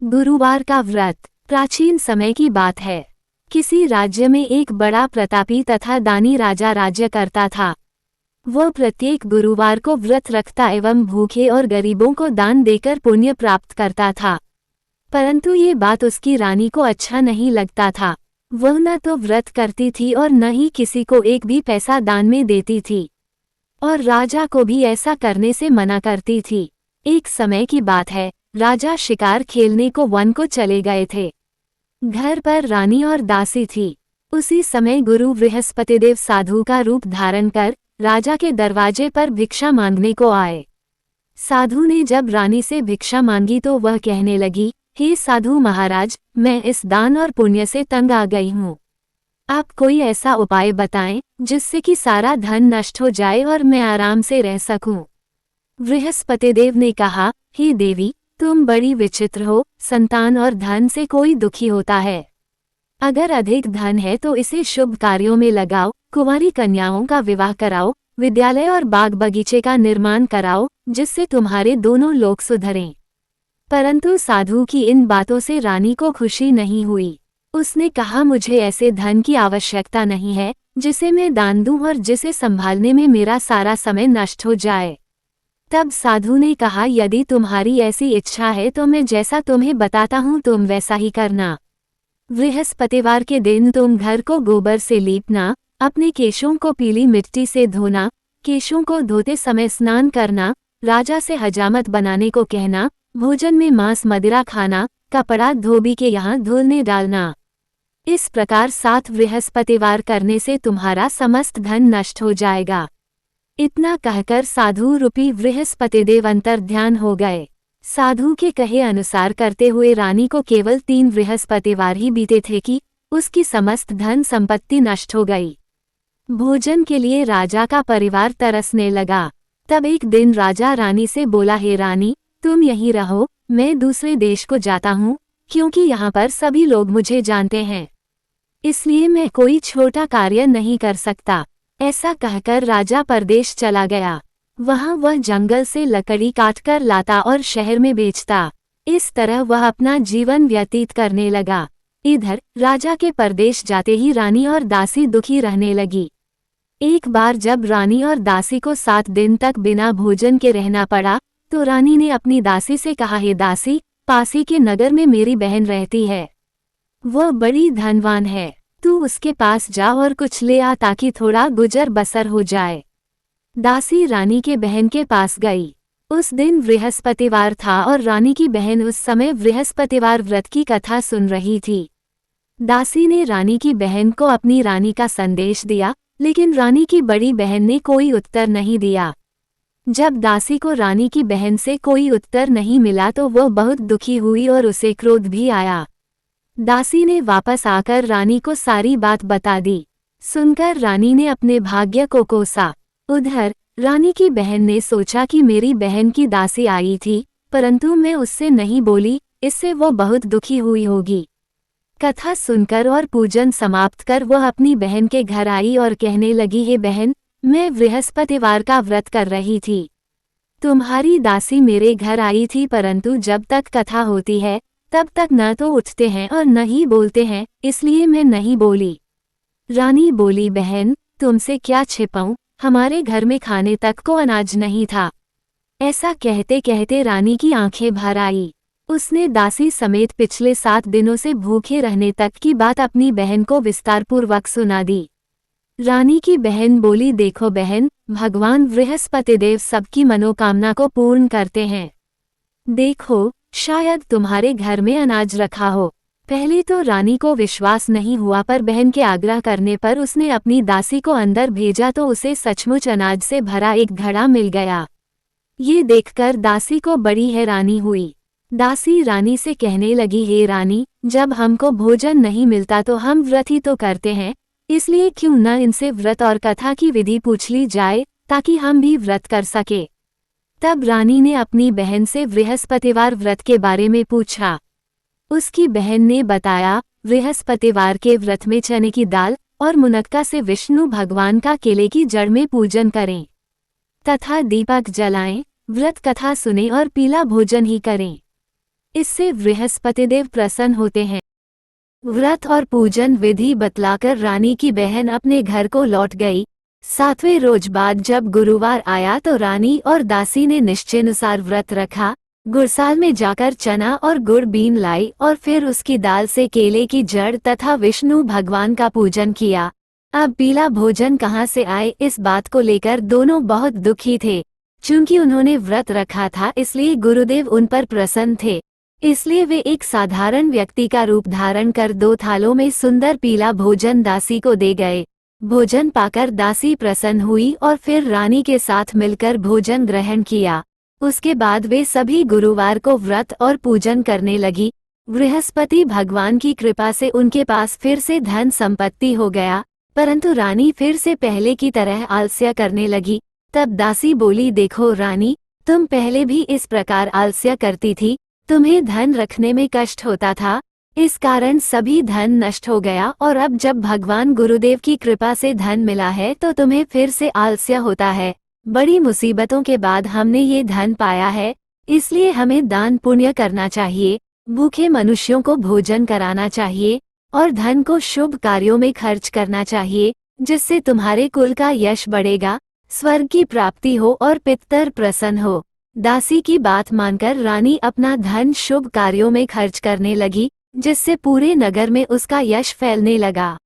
गुरुवार का व्रत। प्राचीन समय की बात है। किसी राज्य में एक बड़ा प्रतापी तथा दानी राजा राज्य करता था। वह प्रत्येक गुरुवार को व्रत रखता एवं भूखे और गरीबों को दान देकर पुण्य प्राप्त करता था। परंतु ये बात उसकी रानी को अच्छा नहीं लगता था। वह न तो व्रत करती थी और न ही किसी को एक भी पैसा दान में देती थी, और राजा को भी ऐसा करने से मना करती थी। एक समय की बात है, राजा शिकार खेलने को वन को चले गए थे। घर पर रानी और दासी थी। उसी समय गुरु बृहस्पतिदेव साधु का रूप धारण कर राजा के दरवाजे पर भिक्षा मांगने को आए। साधु ने जब रानी से भिक्षा मांगी तो वह कहने लगी, हे साधु महाराज, मैं इस दान और पुण्य से तंग आ गई हूँ। आप कोई ऐसा उपाय बताएं जिससे कि सारा धन नष्ट हो जाए और मैं आराम से रह सकूं। बृहस्पतिदेव ने कहा, हे देवी, तुम बड़ी विचित्र हो। संतान और धन से कोई दुखी होता है। अगर अधिक धन है तो इसे शुभ कार्यों में लगाओ, कुंवारी कन्याओं का विवाह कराओ, विद्यालय और बाग बगीचे का निर्माण कराओ, जिससे तुम्हारे दोनों लोग सुधरें। परंतु साधु की इन बातों से रानी को खुशी नहीं हुई। उसने कहा, मुझे ऐसे धन की आवश्यकता नहीं है जिसे मैं दान दूं और जिसे संभालने में मेरा सारा समय नष्ट हो जाए। तब साधु ने कहा, यदि तुम्हारी ऐसी इच्छा है तो मैं जैसा तुम्हें बताता हूँ तुम वैसा ही करना। बृहस्पतिवार के दिन तुम घर को गोबर से लीपना, अपने केशों को पीली मिट्टी से धोना, केशों को धोते समय स्नान करना, राजा से हजामत बनाने को कहना, भोजन में मांस मदिरा खाना, कपड़ा धोबी के यहाँ धुलने डालना। इस प्रकार 7 बृहस्पतिवार करने से तुम्हारा समस्त धन नष्ट हो जाएगा। इतना कहकर साधु रूपी बृहस्पतिदेव अंतर्ध्यान हो गए। साधु के कहे अनुसार करते हुए रानी को केवल 3 बृहस्पतिवार ही बीते थे कि उसकी समस्त धन संपत्ति नष्ट हो गई। भोजन के लिए राजा का परिवार तरसने लगा। तब एक दिन राजा रानी से बोला, हे रानी, तुम यहीं रहो, मैं दूसरे देश को जाता हूँ, क्योंकि यहाँ पर सभी लोग मुझे जानते हैं, इसलिए मैं कोई छोटा कार्य नहीं कर सकता। ऐसा कहकर राजा परदेश चला गया। वहाँ वह जंगल से लकड़ी काटकर लाता और शहर में बेचता। इस तरह वह अपना जीवन व्यतीत करने लगा। इधर राजा के परदेश जाते ही रानी और दासी दुखी रहने लगी। एक बार जब रानी और दासी को 7 दिन तक बिना भोजन के रहना पड़ा तो रानी ने अपनी दासी से कहा, हे दासी, पासी के नगर में मेरी बहन रहती है। वह बड़ी धनवान है, तू उसके पास जा और कुछ ले आ ताकि थोड़ा गुजर बसर हो जाए। दासी रानी के बहन के पास गई। उस दिन बृहस्पतिवार था और रानी की बहन उस समय बृहस्पतिवार व्रत की कथा सुन रही थी। दासी ने रानी की बहन को अपनी रानी का संदेश दिया, लेकिन रानी की बड़ी बहन ने कोई उत्तर नहीं दिया। जब दासी को रानी की बहन से कोई उत्तर नहीं मिला तो वह बहुत दुखी हुई और उसे क्रोध भी आया। दासी ने वापस आकर रानी को सारी बात बता दी। सुनकर रानी ने अपने भाग्य को कोसा। उधर रानी की बहन ने सोचा कि मेरी बहन की दासी आई थी, परंतु मैं उससे नहीं बोली, इससे वो बहुत दुखी हुई होगी। कथा सुनकर और पूजन समाप्त कर वह अपनी बहन के घर आई और कहने लगी, हे बहन, मैं बृहस्पतिवार का व्रत कर रही थी। तुम्हारी दासी मेरे घर आई थी, परंतु जब तक कथा होती है तब तक न तो उठते हैं और न ही बोलते हैं, इसलिए मैं नहीं बोली। रानी बोली, बहन, तुमसे क्या छिपाऊं, हमारे घर में खाने तक को अनाज नहीं था। ऐसा कहते कहते रानी की आंखें भर आई। उसने दासी समेत पिछले 7 दिनों से भूखे रहने तक की बात अपनी बहन को विस्तारपूर्वक सुना दी। रानी की बहन बोली, देखो बहन, भगवान बृहस्पतिदेव सबकी मनोकामना को पूर्ण करते हैं। देखो, शायद तुम्हारे घर में अनाज रखा हो। पहले तो रानी को विश्वास नहीं हुआ, पर बहन के आग्रह करने पर उसने अपनी दासी को अंदर भेजा तो उसे सचमुच अनाज से भरा एक घड़ा मिल गया। ये देखकर दासी को बड़ी हैरानी हुई। दासी रानी से कहने लगी, हे रानी, जब हमको भोजन नहीं मिलता तो हम व्रत ही तो करते हैं, इसलिए क्यों न इनसे व्रत और कथा की विधि पूछ ली जाए ताकि हम भी व्रत कर सके। तब रानी ने अपनी बहन से बृहस्पतिवार व्रत के बारे में पूछा। उसकी बहन ने बताया, बृहस्पतिवार के व्रत में चने की दाल और मुनक्का से विष्णु भगवान का केले की जड़ में पूजन करें तथा दीपक जलाएं, व्रत कथा सुने और पीला भोजन ही करें। इससे बृहस्पतिदेव प्रसन्न होते हैं। व्रत और पूजन विधि बतलाकर रानी की बहन अपने घर को लौट गई। 7वें रोज बाद जब गुरुवार आया तो रानी और दासी ने निश्चयानुसार व्रत रखा। गुड़साल में जाकर चना और गुड़ बीन लाई और फिर उसकी दाल से केले की जड़ तथा विष्णु भगवान का पूजन किया। अब पीला भोजन कहाँ से आए, इस बात को लेकर दोनों बहुत दुखी थे। चूंकि उन्होंने व्रत रखा था इसलिए गुरुदेव उन पर प्रसन्न थे, इसलिए वे एक साधारण व्यक्ति का रूप धारण कर 2 थालों में सुंदर पीला भोजन दासी को दे गए। भोजन पाकर दासी प्रसन्न हुई और फिर रानी के साथ मिलकर भोजन ग्रहण किया। उसके बाद वे सभी गुरुवार को व्रत और पूजन करने लगी। बृहस्पति भगवान की कृपा से उनके पास फिर से धन संपत्ति हो गया, परंतु रानी फिर से पहले की तरह आलस्य करने लगी। तब दासी बोली, देखो रानी, तुम पहले भी इस प्रकार आलस्य करती थी, तुम्हें धन रखने में कष्ट होता था, इस कारण सभी धन नष्ट हो गया और अब जब भगवान गुरुदेव की कृपा से धन मिला है तो तुम्हें फिर से आलस्य होता है। बड़ी मुसीबतों के बाद हमने ये धन पाया है, इसलिए हमें दान पुण्य करना चाहिए, भूखे मनुष्यों को भोजन कराना चाहिए और धन को शुभ कार्यों में खर्च करना चाहिए, जिससे तुम्हारे कुल का यश बढ़ेगा, स्वर्ग की प्राप्ति हो और पितर प्रसन्न हो। दासी की बात मानकर रानी अपना धन शुभ कार्यों में खर्च करने लगी, जिससे पूरे नगर में उसका यश फैलने लगा।